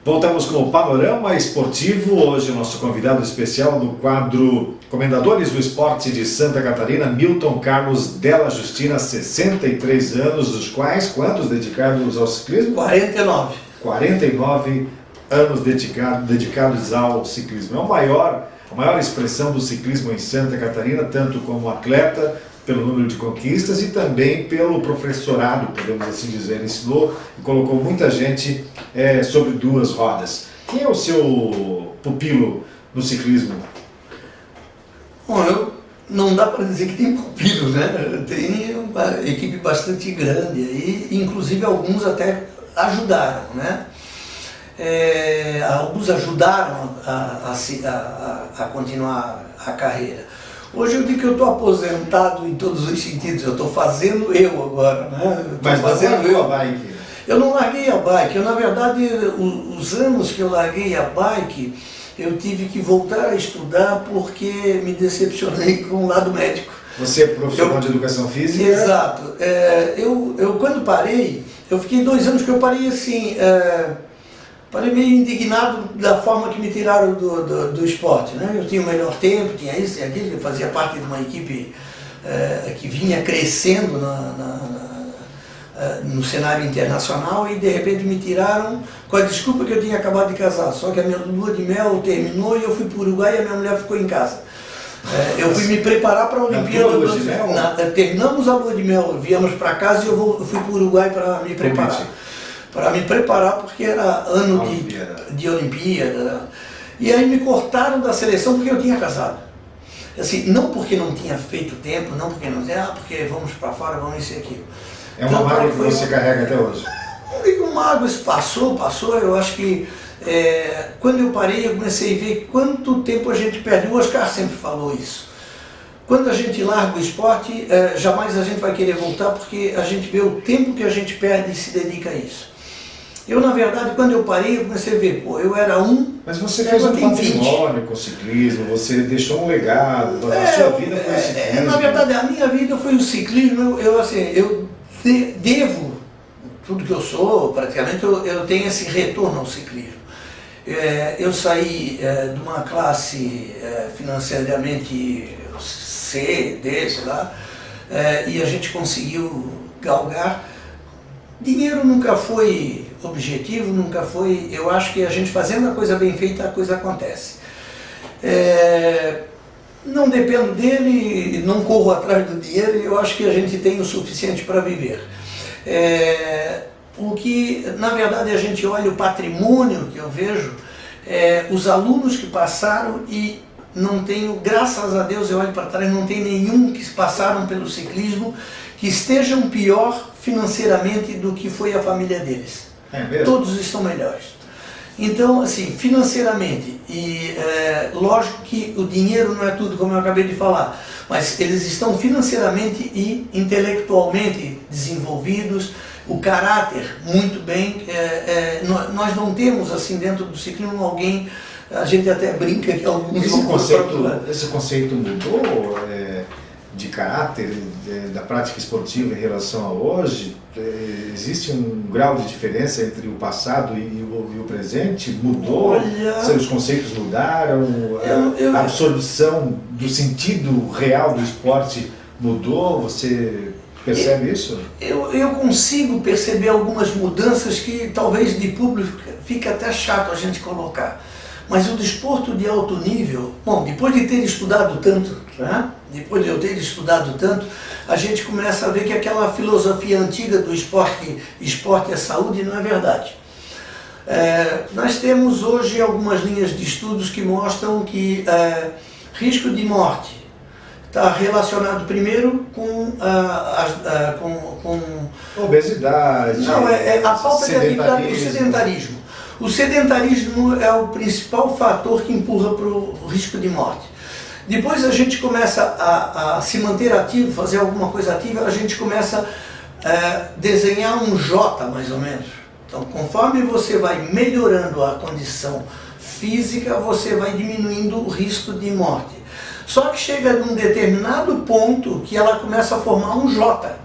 Voltamos com o Panorama Esportivo. Hoje o nosso convidado especial no quadro Comendadores do Esporte de Santa Catarina, Milton Carlos Della Justina, 63 anos, dos quais quantos dedicados ao ciclismo? 49. 49 anos dedicados ao ciclismo. É a maior expressão do ciclismo em Santa Catarina, tanto como atleta, pelo número de conquistas e também pelo professorado, podemos assim dizer. Ensinou e colocou muita gente sobre duas rodas. Quem é o seu pupilo no ciclismo? Bom, não dá para dizer que tem pupilos, né? Tem uma equipe bastante grande aí, inclusive alguns até ajudaram, né? Alguns ajudaram a continuar a carreira. Hoje eu digo que eu estou aposentado em todos os sentidos, eu estou fazendo eu agora, né? Mas você largou a bike? Eu não larguei a bike, na verdade, os anos que eu larguei a bike, eu tive que voltar a estudar porque me decepcionei com o lado médico. Você é profissional de educação física? Exato. Eu quando parei, eu fiquei 2 anos que eu parei assim... Parei meio indignado da forma que me tiraram do esporte, né? Eu tinha o melhor tempo, tinha isso e aquilo, eu fazia parte de uma equipe que vinha crescendo no cenário internacional e de repente me tiraram com a desculpa que eu tinha acabado de casar. Só que a minha lua de mel terminou e eu fui para o Uruguai e a minha mulher ficou em casa. Eu fui me preparar para a Olimpíada. Terminamos a lua de mel, viemos para casa e eu fui para o Uruguai para me preparar. Para me preparar, porque era ano de Olimpíada. E aí me cortaram da seleção porque eu tinha casado. Assim, não porque não tinha feito tempo, não porque não tinha, porque vamos para fora, vamos isso e aquilo. É uma mágoa que você carrega até hoje? Não digo mágoa, isso passou, eu acho que quando eu parei eu comecei a ver quanto tempo a gente perde. O Oscar sempre falou isso. Quando a gente larga o esporte, jamais a gente vai querer voltar porque a gente vê o tempo que a gente perde e se dedica a isso. Eu, na verdade, quando eu parei, eu comecei a ver, eu era Mas você fez um patrimônio com o ciclismo, você deixou um legado, a sua vida foi o ciclismo. Na verdade, a minha vida foi o ciclismo, eu devo tudo que eu sou, praticamente, eu tenho esse retorno ao ciclismo. Eu saí de uma classe financeiramente C, D, sei lá, e a gente conseguiu galgar. Dinheiro nunca foi objetivo, nunca foi... Eu acho que a gente fazendo a coisa bem feita, a coisa acontece. Não dependo dele, não corro atrás do dinheiro, eu acho que a gente tem o suficiente para viver. O que, na verdade, a gente olha o patrimônio que eu vejo, os alunos que passaram e não tenho, graças a Deus, eu olho para trás, não tem nenhum que passaram pelo ciclismo que estejam pior financeiramente do que foi a família deles. Todos estão melhores. Então, assim, financeiramente, e lógico que o dinheiro não é tudo, como eu acabei de falar, mas eles estão financeiramente e intelectualmente desenvolvidos, o caráter muito bem. Nós não temos, assim, dentro do ciclismo alguém, a gente até brinca que alguns... Esse conceito mudou de caráter da prática esportiva em relação a hoje? Existe um grau de diferença entre o passado e o presente? Mudou? Os conceitos mudaram? A absorção do sentido real do esporte mudou? Você percebe isso? Eu consigo perceber algumas mudanças que talvez de público fique até chato a gente colocar. Mas o desporto de alto nível, bom, depois de ter estudado tanto, né? Depois de eu ter estudado tanto, a gente começa a ver que aquela filosofia antiga do esporte é saúde, não é verdade. Nós temos hoje algumas linhas de estudos que mostram que risco de morte está relacionado primeiro com obesidade, não, a falta de atividade, o sedentarismo. O sedentarismo é o principal fator que empurra para o risco de morte. Depois a gente começa a se manter ativo, fazer alguma coisa ativa, a gente começa a desenhar um J, mais ou menos. Então, conforme você vai melhorando a condição física, você vai diminuindo o risco de morte. Só que chega num determinado ponto que ela começa a formar um J.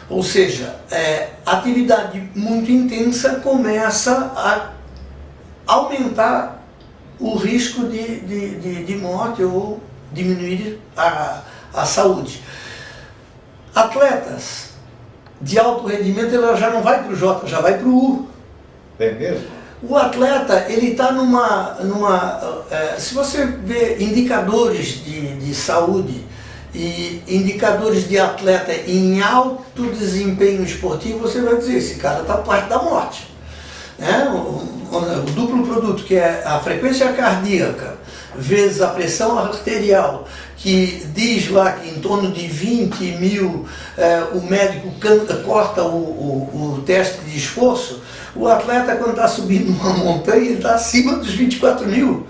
Ou seja, atividade muito intensa começa a aumentar o risco de morte ou diminuir a saúde. Atletas de alto rendimento, ela já não vai para o J, já vai para o U. É mesmo? O atleta, ele está se você vê indicadores de saúde e indicadores de atleta em alto desempenho esportivo, você vai dizer, esse cara está perto da morte. O duplo produto, que é a frequência cardíaca vezes a pressão arterial, que diz lá que em torno de 20 mil o médico corta o teste de esforço, o atleta, quando está subindo uma montanha, ele está acima dos 24 mil.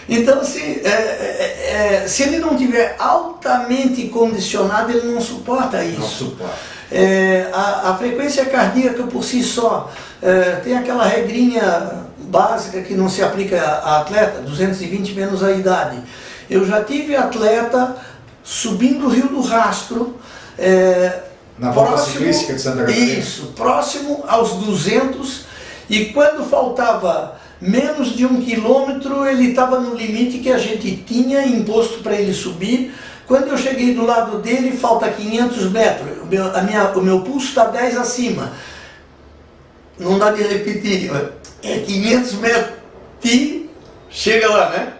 Então, assim, se ele não tiver altamente condicionado, ele não suporta isso. Não suporta. A frequência cardíaca por si só, tem aquela regrinha básica que não se aplica a atleta, 220 menos a idade. Eu já tive atleta subindo o Rio do Rastro, na volta ciclística de Santa Catarina. Isso, próximo aos 200, e quando faltava menos de 1 quilômetro, ele estava no limite que a gente tinha imposto para ele subir. Quando eu cheguei do lado dele, falta 500 metros, o meu pulso está 10 acima. Não dá de repetir, é 500 metros e chega lá, né?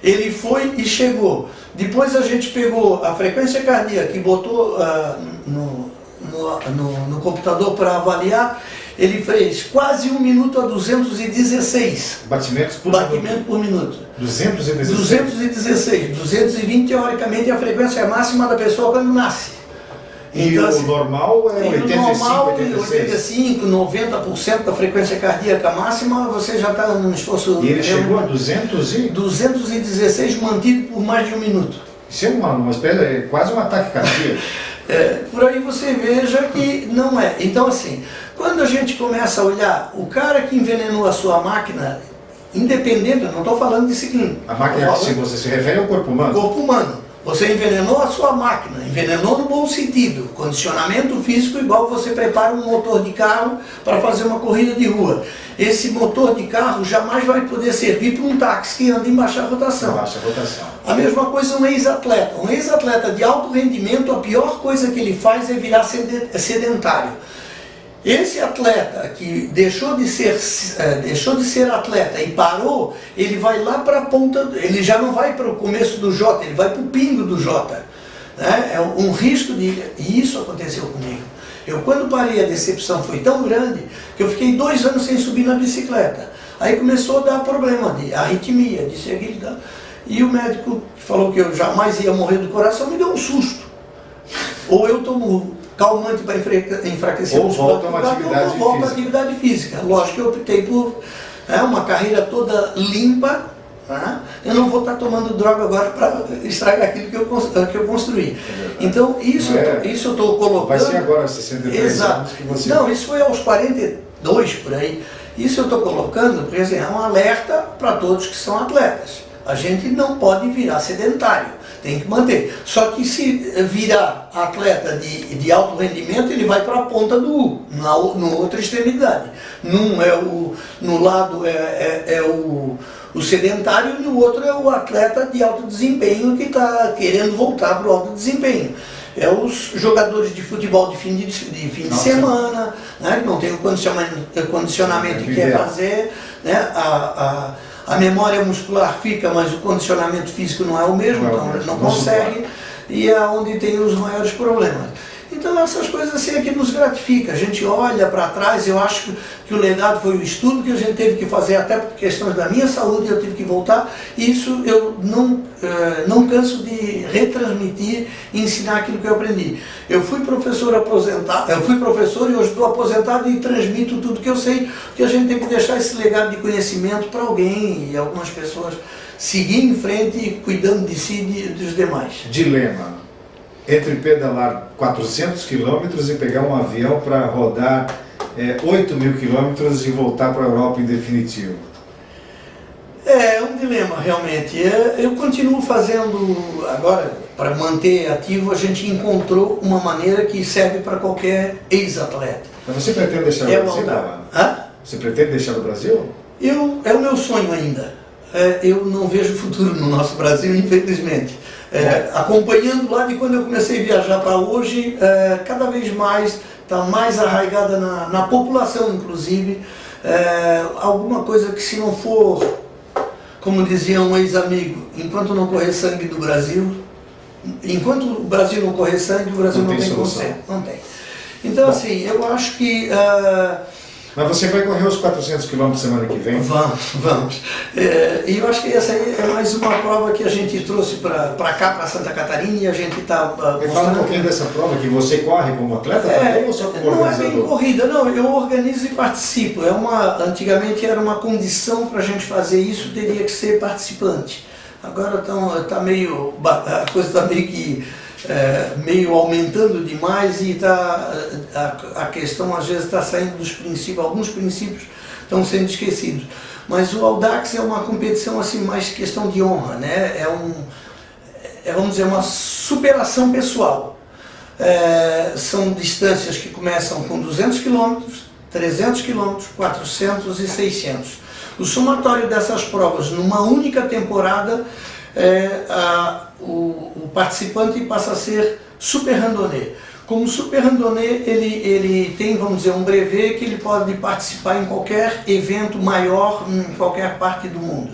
Ele foi e chegou. Depois a gente pegou a frequência cardíaca e botou no computador para avaliar. Ele fez quase 1 minuto a 216 batimentos por minuto. 216? 216. 220, teoricamente, é a frequência máxima da pessoa quando nasce. E então, o normal é 85, 90% da frequência cardíaca máxima, você já está num esforço... E ele chegou a 216 mantido por mais de 1 minuto. Isso é uma espécie, é quase um ataque cardíaco. Por aí você veja que não é. Então, assim, quando a gente começa a olhar o cara que envenenou a sua máquina, independente, eu não estou falando de ciclismo. A máquina que você se refere ao corpo humano? Corpo humano. Você envenenou a sua máquina, envenenou no bom sentido, condicionamento físico igual você prepara um motor de carro para fazer uma corrida de rua. Esse motor de carro jamais vai poder servir para um táxi que anda em baixa rotação. Baixa rotação. A mesma coisa um ex-atleta. Um ex-atleta de alto rendimento, a pior coisa que ele faz é virar sedentário. Esse atleta que deixou de ser atleta e parou, ele vai lá para a ponta, ele já não vai para o começo do J, ele vai para o pingo do J. É um risco de... E isso aconteceu comigo. Eu, quando parei, a decepção foi tão grande que eu fiquei 2 anos sem subir na bicicleta. Aí começou a dar problema de arritmia, de seguida. E o médico falou que eu jamais ia morrer do coração, me deu um susto. Ou eu tomo calmante para enfraquecer ou volta a atividade física. Lógico que eu optei por uma carreira toda limpa. Eu não vou estar tomando droga agora para estragar aquilo que eu construí. Então, isso eu estou colocando... Vai ser agora 63 anos que você... Não, isso foi aos 42 por aí. Isso eu estou colocando, porque assim, é um alerta para todos que são atletas. A gente não pode virar sedentário. Tem que manter. Só que se virar atleta de alto rendimento, ele vai para a ponta do U, na outra extremidade. No lado é o sedentário e no outro é o atleta de alto desempenho que está querendo voltar para o alto desempenho. É os jogadores de futebol de fim de semana, né, que não tem o condicionamento que quer fazer, né, a memória muscular fica, mas o condicionamento físico não é o mesmo, então ele não consegue, e é onde tem os maiores problemas. Então essas coisas assim é que nos gratifica. A gente olha para trás, eu acho que o legado foi o estudo que a gente teve que fazer, até por questões da minha saúde, eu tive que voltar, e isso eu não canso de retransmitir e ensinar aquilo que eu aprendi. Eu fui professor aposentado, e hoje estou aposentado e transmito tudo que eu sei, porque a gente tem que deixar esse legado de conhecimento para alguém e algumas pessoas seguir em frente, cuidando de si e dos demais. Dilema entre pedalar 400 quilômetros e pegar um avião para rodar 8 mil quilômetros e voltar para a Europa em definitivo. É um dilema, realmente. Eu continuo fazendo, agora, para manter ativo, a gente encontrou uma maneira que serve para qualquer ex-atleta. Mas você pretende deixar o Brasil? Hã? Você pretende deixar o Brasil? É o meu sonho ainda. Eu não vejo futuro no nosso Brasil, infelizmente. Acompanhando lá de quando eu comecei a viajar para hoje, cada vez mais está mais arraigada na população, inclusive, alguma coisa que, se não for, como dizia um ex-amigo, enquanto não correr sangue do Brasil, enquanto o Brasil não correr sangue, o Brasil não tem conserto. Não tem. Então, assim, eu acho que... Mas você vai correr os 400 km semana que vem? Vamos. E eu acho que essa aí é mais uma prova que a gente trouxe para cá, para Santa Catarina, e a gente está mostrando... Fala um pouquinho dessa prova, que você corre como atleta também, ou só como organizador? Não é bem corrida, não. Eu organizo e participo. Antigamente era uma condição para a gente fazer isso, teria que ser participante. Agora a coisa está meio que... meio aumentando demais, e a questão às vezes está saindo dos princípios, alguns princípios estão sendo esquecidos. Mas o Audax é uma competição assim, mais questão de honra, né? Vamos dizer, uma superação pessoal. São distâncias que começam com 200 km, 300 km, 400 e 600. O somatório dessas provas numa única temporada, o participante passa a ser super randonnée. Como super randonnée, ele tem, vamos dizer, um brevet que ele pode participar em qualquer evento maior em qualquer parte do mundo.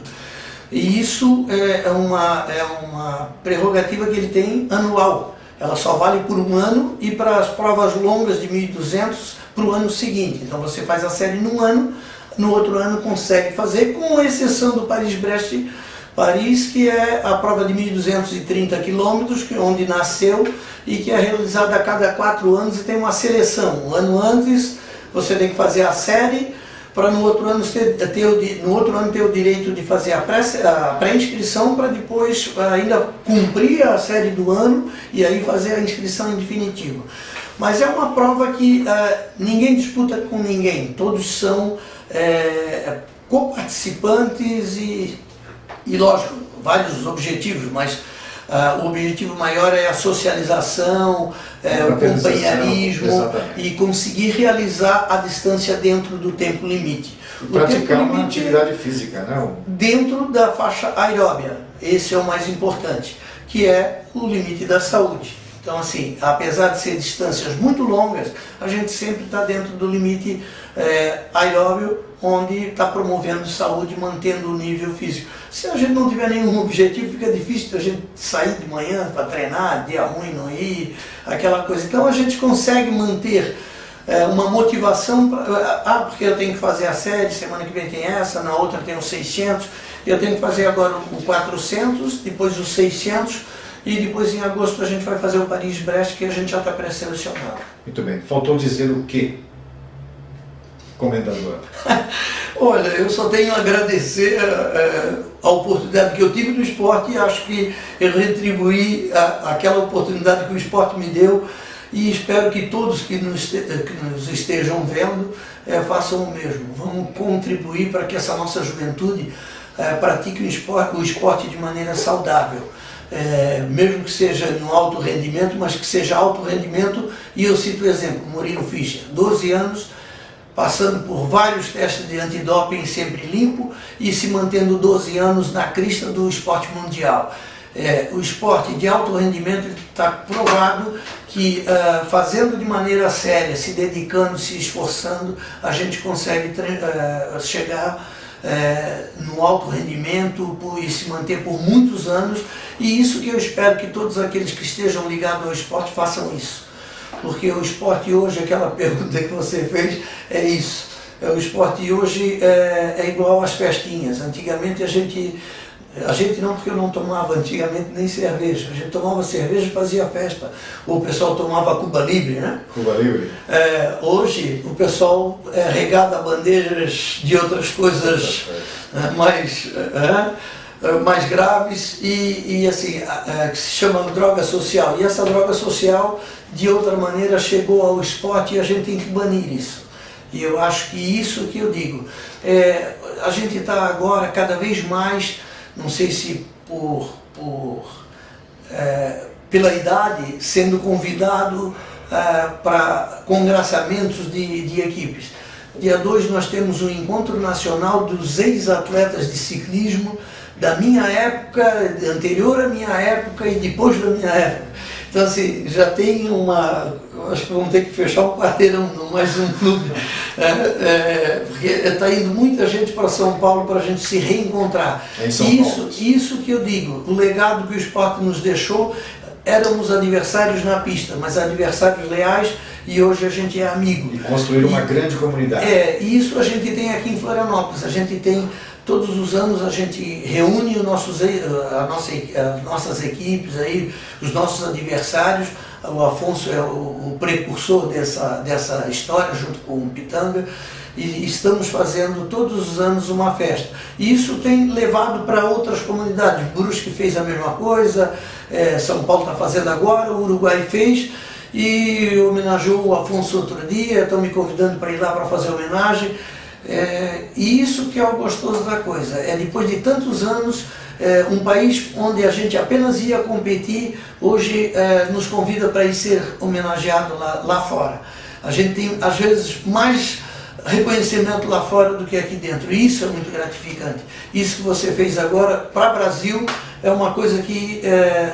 E isso é uma prerrogativa que ele tem anual. Ela só vale por um ano, e para as provas longas de 1.200 para o ano seguinte. Então você faz a série num ano, no outro ano consegue fazer, com exceção do Paris, que é a prova de 1.230 quilômetros, onde nasceu e que é realizada a cada 4 anos, e tem uma seleção. Um ano antes você tem que fazer a série, para no outro ano ter o direito de fazer a pré-inscrição, para depois ainda cumprir a série do ano e aí fazer a inscrição em definitivo. Mas é uma prova que ninguém disputa com ninguém, todos são coparticipantes e lógico, vários objetivos, mas o objetivo maior é a socialização, o companheirismo, e conseguir realizar a distância dentro do tempo limite. Praticar uma atividade física, né? Dentro da faixa aeróbia, esse é o mais importante, que é o limite da saúde. Então, assim, apesar de ser distâncias muito longas, a gente sempre está dentro do limite aeróbio, onde está promovendo saúde, mantendo o nível físico. Se a gente não tiver nenhum objetivo, fica difícil a gente sair de manhã para treinar, dia ruim não ir, aquela coisa. Então a gente consegue manter uma motivação, porque eu tenho que fazer a série, semana que vem tem essa, na outra tem os 600, eu tenho que fazer agora o 400, depois os 600, e depois em agosto a gente vai fazer o Paris-Brest, que a gente já está pré-selecionado. Muito bem. Faltou dizer o quê, comendador? Olha, eu só tenho a agradecer a oportunidade que eu tive no esporte, e acho que eu retribuí aquela oportunidade que o esporte me deu, e espero que todos que nos estejam vendo façam o mesmo. Vamos contribuir para que essa nossa juventude pratique o esporte de maneira saudável. Mesmo que seja no alto rendimento, mas que seja alto rendimento. E eu cito o exemplo, Murilo Fischer, 12 anos, passando por vários testes de antidoping, sempre limpo, e se mantendo 12 anos na crista do esporte mundial. O esporte de alto rendimento está provado que fazendo de maneira séria, se dedicando, se esforçando, a gente consegue chegar no alto rendimento e se manter por muitos anos, e isso que eu espero que todos aqueles que estejam ligados ao esporte façam isso. Porque o esporte hoje, aquela pergunta que você fez, é isso. O esporte hoje é igual às festinhas. Antigamente a gente não, porque eu não tomava antigamente nem cerveja. A gente tomava cerveja e fazia festa. O pessoal tomava Cuba Libre, né? Cuba Libre. Hoje o pessoal é regado a bandejas de outras coisas mais graves e assim, que se chama droga social. E essa droga social, de outra maneira, chegou ao esporte, e a gente tem que banir isso. E eu acho que isso que eu digo. A gente está agora cada vez mais, não sei se pela idade, sendo convidado para congraçamentos de equipes. dia 2 nós temos um encontro nacional dos ex-atletas de ciclismo da minha época, anterior à minha época e depois da minha época. Então assim, já tem acho que vamos ter que fechar um quarteirão, mais um clube, porque está indo muita gente para São Paulo para a gente se reencontrar. Isso que eu digo, o legado que o esporte nos deixou, éramos adversários na pista, mas adversários leais, e hoje a gente é amigo. E construir uma grande comunidade. Isso a gente tem aqui em Florianópolis, a gente tem, todos os anos a gente reúne as nossas equipes, aí, os nossos adversários. O Afonso é o precursor dessa história, junto com o Pitanga, e estamos fazendo todos os anos uma festa. E isso tem levado para outras comunidades. Brusque fez a mesma coisa, São Paulo está fazendo agora, o Uruguai fez, e homenageou o Afonso outro dia, estão me convidando para ir lá para fazer homenagem. E isso que é o gostoso da coisa, depois de tantos anos, um país onde a gente apenas ia competir, hoje nos convida para ir ser homenageado lá fora. A gente tem, às vezes, mais reconhecimento lá fora do que aqui dentro, e isso é muito gratificante. Isso que você fez agora para o Brasil é uma coisa que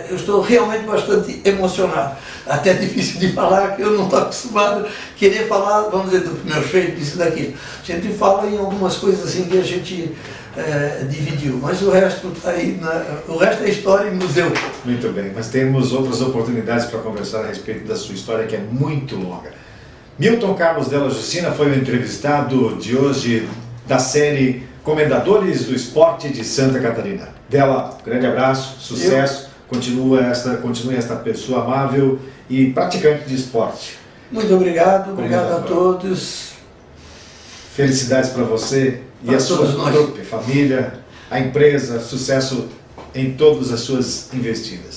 eu estou realmente bastante emocionado. Até é difícil de falar, que eu não estou acostumado a querer falar, vamos dizer, dos meus feitos, isso daquilo. A gente fala em algumas coisas assim que a gente dividiu, mas o resto está aí, o resto é história e museu. Muito bem, mas temos outras oportunidades para conversar a respeito da sua história, que é muito longa. Milton Carlos Della Justina foi o entrevistado de hoje da série Comendadores do Esporte de Santa Catarina. Della, grande abraço, sucesso, continue esta pessoa amável e praticante de esporte. Muito obrigado a todos. Felicidades para você e a sua trupe, família, a empresa, sucesso em todas as suas investidas.